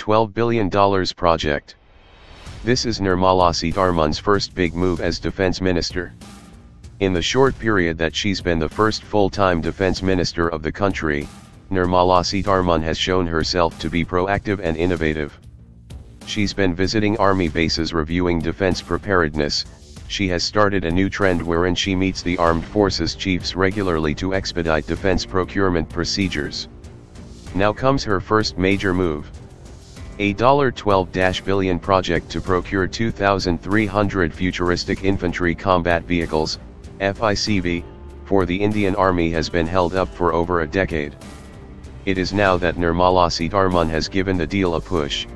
$12 billion project. This is Nirmala Sitharaman's first big move as defense minister. In the short period that she's been the first full-time defense minister of the country, Nirmala Sitharaman has shown herself to be proactive and innovative. She's been visiting army bases reviewing defense preparedness. She has started a new trend wherein she meets the armed forces chiefs regularly to expedite defense procurement procedures. Now comes her first major move. A $12 billion project to procure 2,300 futuristic infantry combat vehicles, FICV, for the Indian Army has been held up for over a decade. It is now that Nirmala Sitharaman has given the deal a push.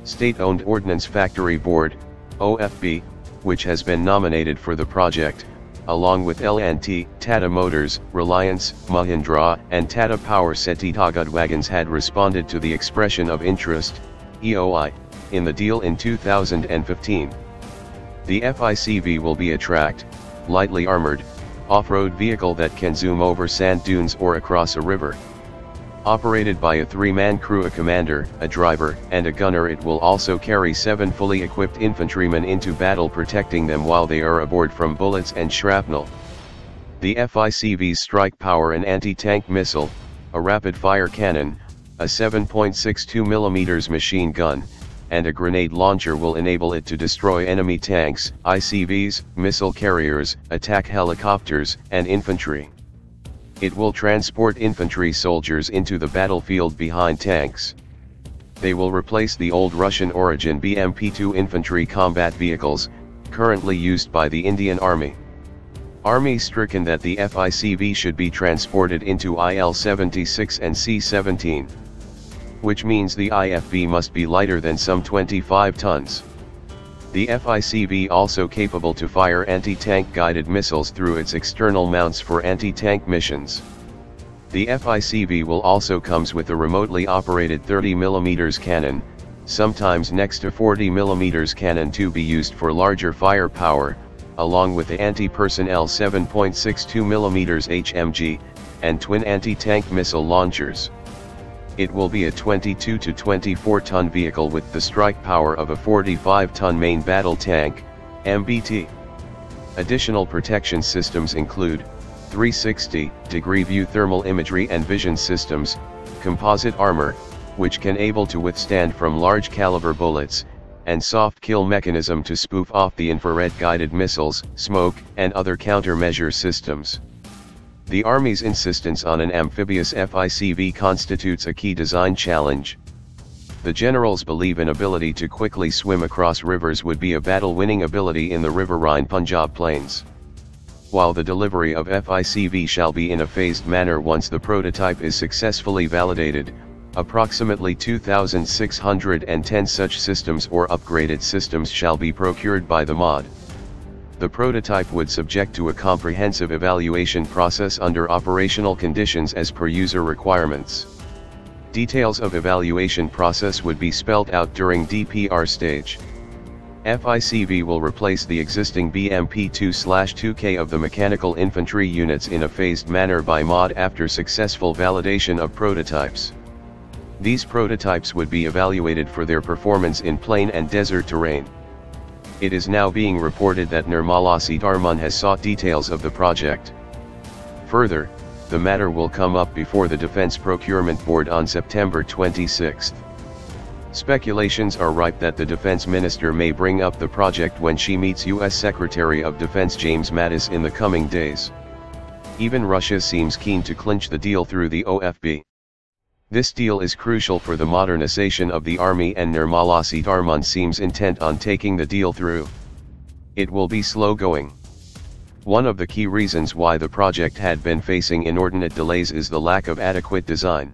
State-owned Ordnance Factory Board, OFB, which has been nominated for the project, along with L&T, Tata Motors, Reliance, Mahindra, and Tata Power Setitagad Wagons had responded to the expression of interest, EOI, in the deal in 2015. The FICV will be a tracked, lightly armored, off-road vehicle that can zoom over sand dunes or across a river. Operated by a three-man crew, a commander, a driver, and a gunner, it will also carry 7 fully equipped infantrymen into battle, protecting them while they are aboard from bullets and shrapnel. The FICV's strike power: an anti-tank missile, a rapid-fire cannon, a 7.62mm machine gun, and a grenade launcher will enable it to destroy enemy tanks, ICVs, missile carriers, attack helicopters, and infantry. It will transport infantry soldiers into the battlefield behind tanks. They will replace the old Russian origin BMP-2 infantry combat vehicles, currently used by the Indian Army. Army stricken that the FICV should be transported into IL-76 and C-17. Which means the IFV must be lighter than some 25 tons. The FICV also capable to fire anti-tank guided missiles through its external mounts for anti-tank missions. The FICV will also comes with a remotely operated 30mm cannon, sometimes next to 40mm cannon to be used for larger firepower, along with the anti-personnel 7.62mm HMG, and twin anti-tank missile launchers. It will be a 22 to 24 ton vehicle with the strike power of a 45 ton main battle tank, MBT. Additional protection systems include 360-degree view thermal imagery and vision systems, composite armor, which can able to withstand from large caliber bullets, and soft kill mechanism to spoof off the infrared guided missiles, smoke, and other countermeasure systems. The Army's insistence on an amphibious FICV constitutes a key design challenge. The generals believe an ability to quickly swim across rivers would be a battle-winning ability in the riverine Punjab plains. While the delivery of FICV shall be in a phased manner once the prototype is successfully validated, approximately 2,610 such systems or upgraded systems shall be procured by the MOD. The prototype would subject to a comprehensive evaluation process under operational conditions as per user requirements. Details of evaluation process would be spelled out during DPR stage. FICV will replace the existing BMP-2/2K of the mechanical infantry units in a phased manner by MOD after successful validation of prototypes. These prototypes would be evaluated for their performance in plain and desert terrain. It is now being reported that Nirmala Sitharaman has sought details of the project. Further, the matter will come up before the Defense Procurement Board on September 26. Speculations are ripe that the Defense Minister may bring up the project when she meets U.S. Secretary of Defense James Mattis in the coming days. Even Russia seems keen to clinch the deal through the OFB. This deal is crucial for the modernization of the Army, and Nirmala Sitharaman seems intent on taking the deal through. It will be slow going. One of the key reasons why the project had been facing inordinate delays is the lack of adequate design.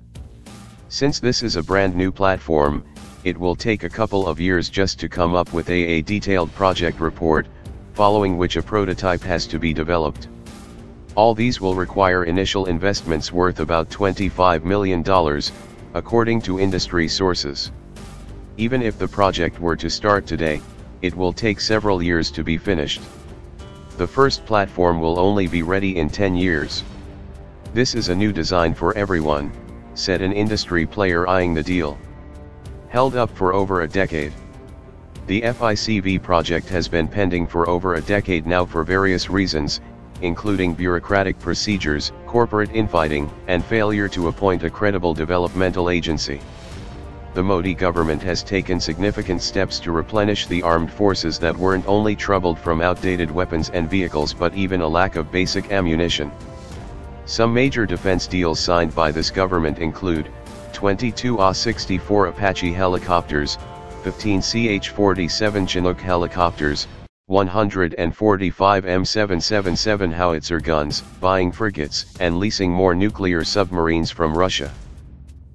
Since this is a brand new platform, it will take a couple of years just to come up with a detailed project report, following which a prototype has to be developed. All these will require initial investments worth about $25 million, according to industry sources. Even if the project were to start today, it will take several years to be finished. The first platform will only be ready in 10 years. This is a new design for everyone, said an industry player eyeing the deal. held up for over a decade. The FICV project has been pending for over a decade now for various reasons, including bureaucratic procedures, corporate infighting, and failure to appoint a credible developmental agency. The Modi government has taken significant steps to replenish the armed forces that weren't only troubled from outdated weapons and vehicles but even a lack of basic ammunition. Some major defense deals signed by this government include 22 AH-64 Apache helicopters, 15 CH-47 Chinook helicopters, 145 M777 howitzer guns, buying frigates, and leasing more nuclear submarines from Russia.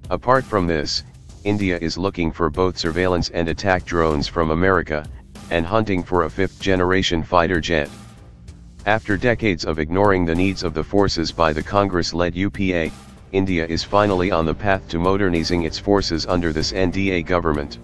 Apart from this, India is looking for both surveillance and attack drones from America, and hunting for a fifth-generation fighter jet. After decades of ignoring the needs of the forces by the Congress-led UPA, India is finally on the path to modernizing its forces under this NDA government.